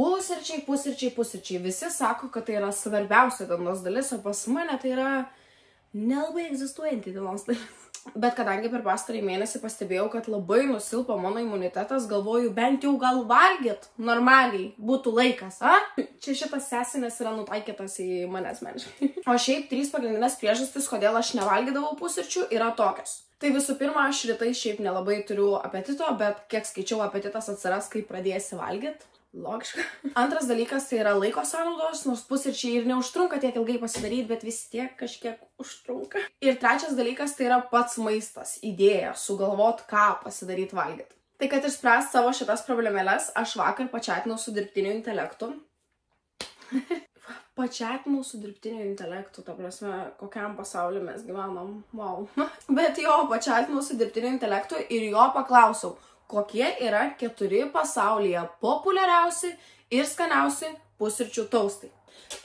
pusryčiai. Visi sako, kad tai yra svarbiausia dienos dalis, o pas mane tai yra nelabai egzistuojanti dienos dalis. Bet kadangi per pastarąjį mėnesį pastebėjau, kad labai nusilpo mano imunitetas, galvoju, bent jau gal valgyt normaliai būtų laikas, a? Čia šitas sesinės yra nutaikytas į mane asmeniškai. O šiaip 3 pagrindinės priežastys, kodėl aš nevalgydavau pusryčių, yra tokios. Tai visų pirma, aš rytais šiaip nelabai turiu apetito, bet kiek skaičiau, apetitas atsiras, kai pradėsi valgyt. Logiška. Antras dalykas tai yra laiko sąnaudos, nors pusryčiai ir neužtrunka tiek ilgai pasidaryti, bet vis tiek kažkiek užtrunka. Ir trečias dalykas tai yra pats maistas, idėja, sugalvot, ką pasidaryti valgyti. Tai kad išspręst savo šitas problemėles, aš vakar pačiatinau su dirbtiniu intelektu. Pačiatinau su dirbtiniu intelektu, ta prasme, kokiam pasauliu mes gyvenam, wow. Bet jo, pačiatinau su dirbtiniu intelektu ir jo paklausiau, kokie yra 4 pasaulyje populiariausi ir skaniausi pusryčių taustai.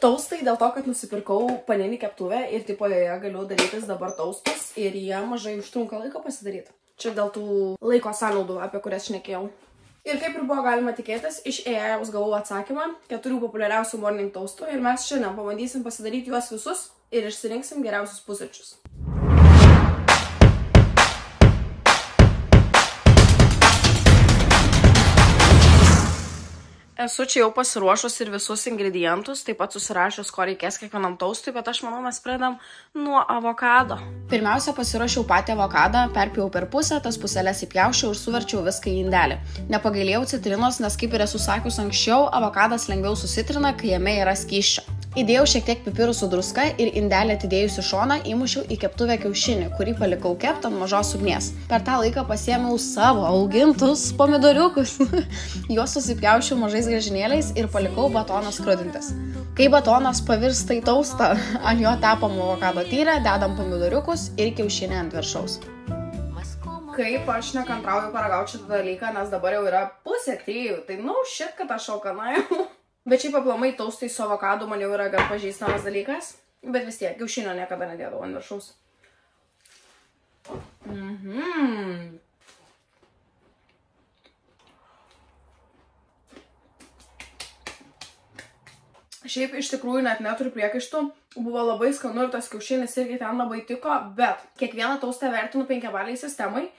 Taustai dėl to, kad nusipirkau paninį keptuvę ir tipo joje galiu darytis dabar taustus ir jie mažai užtrunka laiko pasidaryti. Čia dėl tų laiko sąnaudų, apie kurias šnekėjau. Ir kaip ir buvo galima tikėtis, iš AI gavau atsakymą 4 populiariausių morning taustų ir mes šiandien pabandysim pasidaryti juos visus ir išsirinksim geriausius pusryčius. Esu čia jau pasiruošus ir visus ingredientus, taip pat susirašius, ko reikės kiekvienam taustui, bet aš manau, mes pradedam nuo avokado. Pirmiausia, pasiruošiau patį avokadą, perpjau per pusę, tas puselės įpjaušiau ir suverčiau viską į indelį. Nepagailėjau citrinos, nes kaip ir esu sakius anksčiau, avokadas lengviau susitrina, kai jame yra skysčio. Įdėjau šiek tiek pipirų su druska ir indelį atidėjus į šoną įmušiau į keptuvę kiaušinį, kurį palikau kept ant mažos ugnies. Per tą laiką pasiėmiau savo augintus pomidoriukus. Juos susipjaušiau mažais griežinėliais ir palikau batoną skrudintis. Kai batonas pavirsta į taustą, ant jo tepam avokado tyrę, dedam pomidoriukus ir kiaušinį ant viršaus. Kaip aš nekantrauju paragauti šitą dalyką, nes dabar jau yra 2:30, tai shit, kad aš alkanau. Bet šiaip aplamai taustai su avokadu man jau yra gan pažįstamas dalykas, bet vis tiek kiaušinio niekada nedėdavau ant viršaus. Šiaip iš tikrųjų net neturiu priekaištų, buvo labai skanu ir tas kiaušinis irgi ten labai tiko, bet kiekvieną taustą vertinu 5 baliai sistemai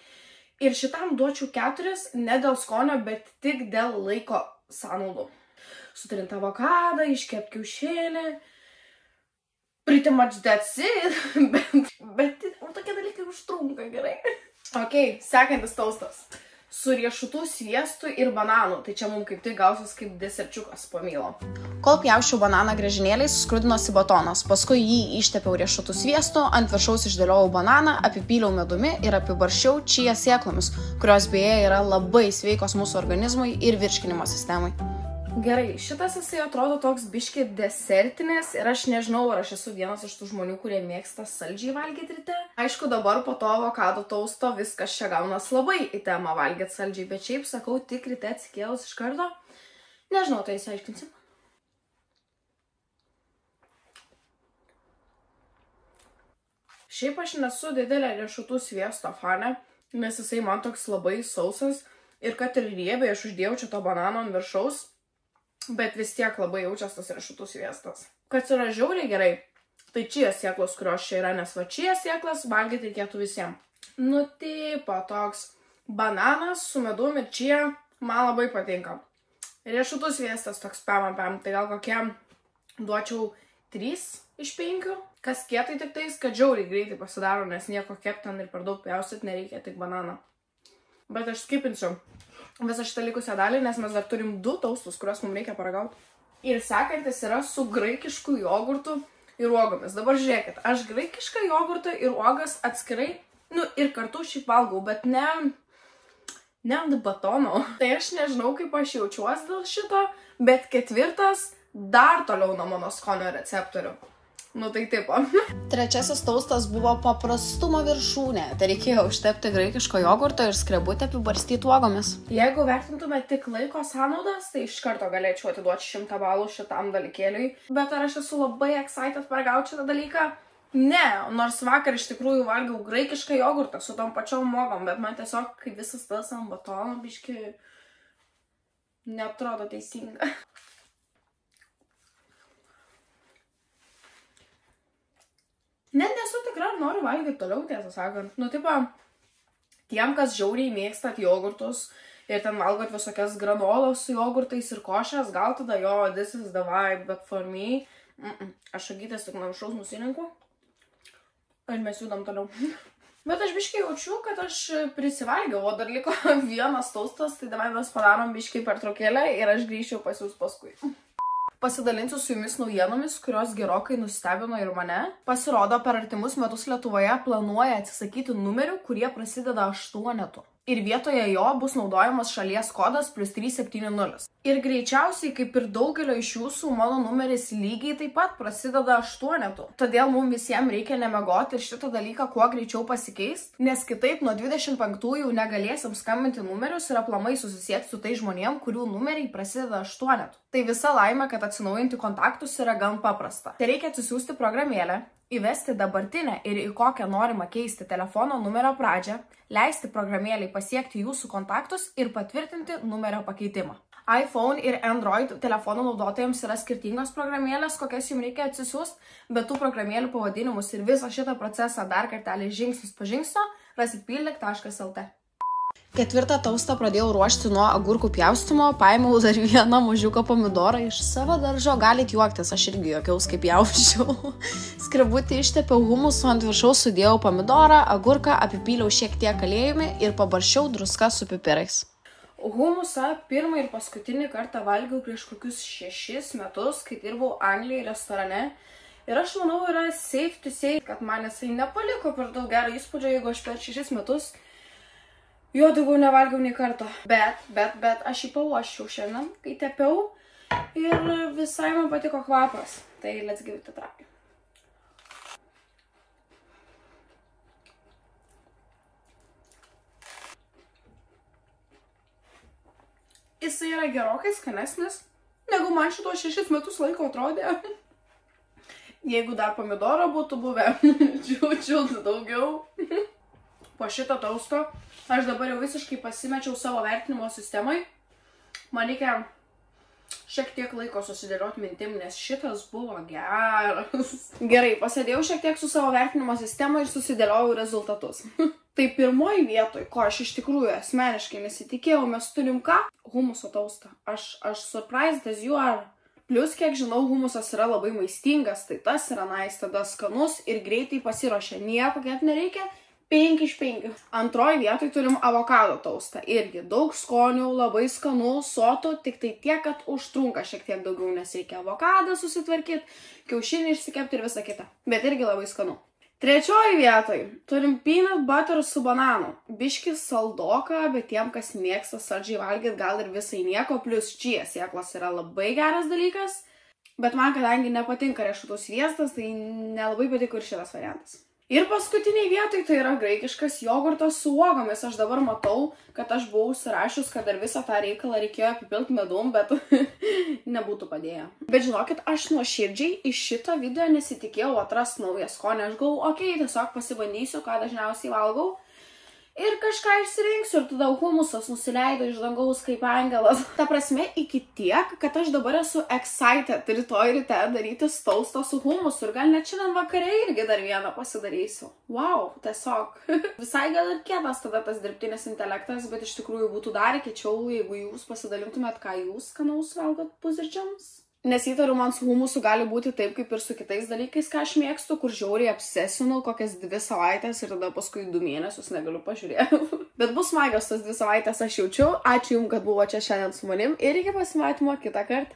ir šitam duočiau 4 ne dėl skonio, bet tik dėl laiko sąnaudų. Sutrintą avokadą, iškept kiaušinį, pretty much that's it, bet tokie dalykai užtrunka gerai. Ok, sekantis taustas. Su riešutų sviestu ir bananu, tai čia mums kaip tai gausis kaip deserčiukas po mylo. Kol pjaušiau bananą griežinėliais, skrudinosi batonas, paskui jį ištepiau riešutų sviestu, ant viršaus išdėliojau bananą, apipyliau medumi ir apibarščiau čia sėklomis, kurios beje yra labai sveikos mūsų organizmui ir virškinimo sistemai. Gerai, šitas jisai atrodo toks biški desertinis ir aš nežinau, ar aš esu vienas iš tų žmonių, kurie mėgsta saldžiai valgyti ryte. Aišku, dabar po to avokado tausto viskas čia gaunas labai į temą valgyti saldžiai, bet šiaip sakau, tik ryte atsikėlus iš karto. Nežinau, tai įsiaiškinsim. Šiaip aš nesu didelė riešutų sviesto fanė, nes jisai man toks labai sausas ir kad ir riebiai aš uždėjau čia to banano ant viršaus. Bet vis tiek labai jaučias tas riešutų sviestas. Kas yra žiauriai gerai, tai čia sėklos, kurios čia yra, nes va čia sėklas valgyti reikėtų visiems. Nu, tipo, toks bananas su medum ir čia man labai patinka. Riešutų sviestas toks pam, tai gal kokie duočiau 3 iš 5. Kas kietai tik tais, kad žiauriai greitai pasidaro, nes nieko keptan ir per daug pjaustyt nereikia, tik bananą. Bet aš skipinsiu visą šitą likusią dalį, nes mes dar turim 2 taustus, kuriuos mums reikia paragauti. Ir sekantis yra su graikišku jogurtu ir uogomis. Dabar žiūrėkit, aš graikišką jogurtą ir uogas atskirai, ir kartu šiaip valgau, bet ne ant batono. Tai aš nežinau, kaip aš jaučiuosi dėl šito, bet 4 dar toliau nuo mano skonio receptorių. Nu tai taip. Trečiasis taustas buvo paprastumo viršūnė. Tai reikėjo užtepti graikiško jogurto ir skrebutę apibarstyti uogomis. Jeigu vertintume tik laiko sąnaudas, tai iš karto galėčiau atiduoti 100 balų šitam dalykėliui. Bet ar aš esu labai excited paragauti šitą dalyką? Ne, nors vakar iš tikrųjų valgiau graikišką jogurtą su tom pačiom uogom, bet man tiesiog kaip visas tas ant batono biški neatrodo teisinga. Net nesu tikra, ar noriu valgyti toliau, tiesą sakant. Nu, tipo, tiem, kas žiauriai mėgstat jogurtus ir ten valgot visokias granolos su jogurtais ir košės, gal tada jo, this is the vibe, but for me, aš agytės tik nuo viršaus nusirinku ir mes judam toliau. Bet aš biškai jaučiu, kad aš prisivalgiau, o dar liko vienas taustas, tai davai mes padarom biškai pertraukėlę ir aš grįžčiau pas jūs paskui. Pasidalinsiu su jumis naujienomis, kurios gerokai nustebino ir mane. Pasirodo, per artimus metus Lietuvoje planuoja atsisakyti numerių, kurie prasideda 8. Ir vietoje jo bus naudojamas šalies kodas +370. Ir greičiausiai, kaip ir daugelio iš jūsų, mano numeris lygiai taip pat prasideda 8. Todėl mums visiems reikia nemegoti ir šitą dalyką kuo greičiau pasikeisti, nes kitaip nuo 25-ųjų negalėsim skambinti numerius ir aplamai susisiekti su tai žmonėm, kurių numeriai prasideda 8. Tai visa laimė, kad atsinaujinti kontaktus yra gan paprasta. Tai reikia atsisiųsti programėlę, įvesti dabartinę ir į kokią norima keisti telefono numerio pradžią, leisti programėlei pasiekti jūsų kontaktus ir patvirtinti numerio pakeitimą. iPhone ir Android telefonų naudotojams yra skirtingos programėlės, kokias jums reikia atsisiųsti, bet tų programėlių pavadinimus ir visą šitą procesą dar kartelį žingsnis po žingsnio rasit pildyk.lt. 4. taustą pradėjau ruošti nuo agurkų pjaustymo, paėmiau dar vieną mažiuką pomidorą iš savo daržo, galit juoktis, aš irgi juokiaus kaip pjausčiau. Skrebutį ištepiau humusu, ant viršaus sudėjau pomidorą, agurką, apipyliau šiek tiek aliejumi ir pabarščiau druska su pipirais. Humusą pirmą ir paskutinį kartą valgiau prieš kokius 6 metus, kai dirbau Anglijai restorane. Ir aš manau, yra safe to say, kad man jisai nepaliko per daug gerą įspūdžio, jeigu aš per 6 metus jo daugiau nevalgiau nei kartą. Bet aš jį pauoščiau šiandien, kai tepiau ir visai man patiko kvapas. Tai let's give it a try. Jisai yra gerokai skanesnis, negu man šito 6 metus laiko atrodė. Jeigu dar pomidoro būtų buvę, čiūčiut daugiau. Po šito tausto aš dabar jau visiškai pasimečiau savo vertinimo sistemai. Man reikia šiek tiek laiko susidėlioti mintim, nes šitas buvo geras. Gerai, pasėdėjau šiek tiek su savo vertinimo sistema ir susidėliojau rezultatus. Tai pirmoji vietoj, ko aš iš tikrųjų asmeniškai nesitikėjau, mes turim ką? Humuso taustą. Aš surprised as you are. Plius, kiek žinau, humusas yra labai maistingas, tai tas yra nice, tada skanus ir greitai pasiruošia. Nieko kiek nereikia. 5 iš 5. Antroji vietoj turim avokado taustą. Irgi daug skonių, labai skanu, sotų, tik tai tiek, kad užtrunka šiek tiek daugiau, nes reikia avokadą susitvarkyti, kiaušinį išsikepti ir visą kitą. Bet irgi labai skanu. Trečioji vietoj turim peanut butter su bananu. Biškis saldoka, bet tiem, kas mėgsta saldžiai valgyti, gal ir visai nieko, plus chia sėklos yra labai geras dalykas. Bet man, kadangi nepatinka riešutų sviestas, tai nelabai patiko ir šitas variantas. Ir paskutiniai vietoj tai yra graikiškas jogurtas su uogomis. Aš dabar matau, kad aš buvau užsirašius, kad dar visą tą reikalą reikėjo apipilti medum, bet nebūtų padėję. Bet žinokit, aš nuoširdžiai iš šito video nesitikėjau atrasti naują skonį. Aš galvoju, okei, tiesiog pasibandysiu, ką dažniausiai valgau. Ir kažką išsirinksiu ir tada humusas nusileido iš dangaus kaip angelas. Ta prasme, iki tiek, kad aš dabar esu excited rytoj ryte daryti taustą su humusu ir gal net šiandien vakare irgi dar vieną pasidarysiu. Wow, tiesiog. Visai gal ir kietas tada tas dirbtinis intelektas, bet iš tikrųjų būtų dar kiečiau, jeigu jūs pasidalintumėt, ką jūs skanaus valgot pusryčiams. Nes įtariu, man su humusu gali būti taip, kaip ir su kitais dalykais, ką aš mėgstu, kur žiauriai apsesinau kokias 2 savaitės ir tada paskui 2 mėnesius negaliu pažiūrėti. Bet bus smagios tas 2 savaitės, aš jaučiu. Ačiū jums, kad buvo čia šiandien su manim ir iki pasimatymo kitą kartą.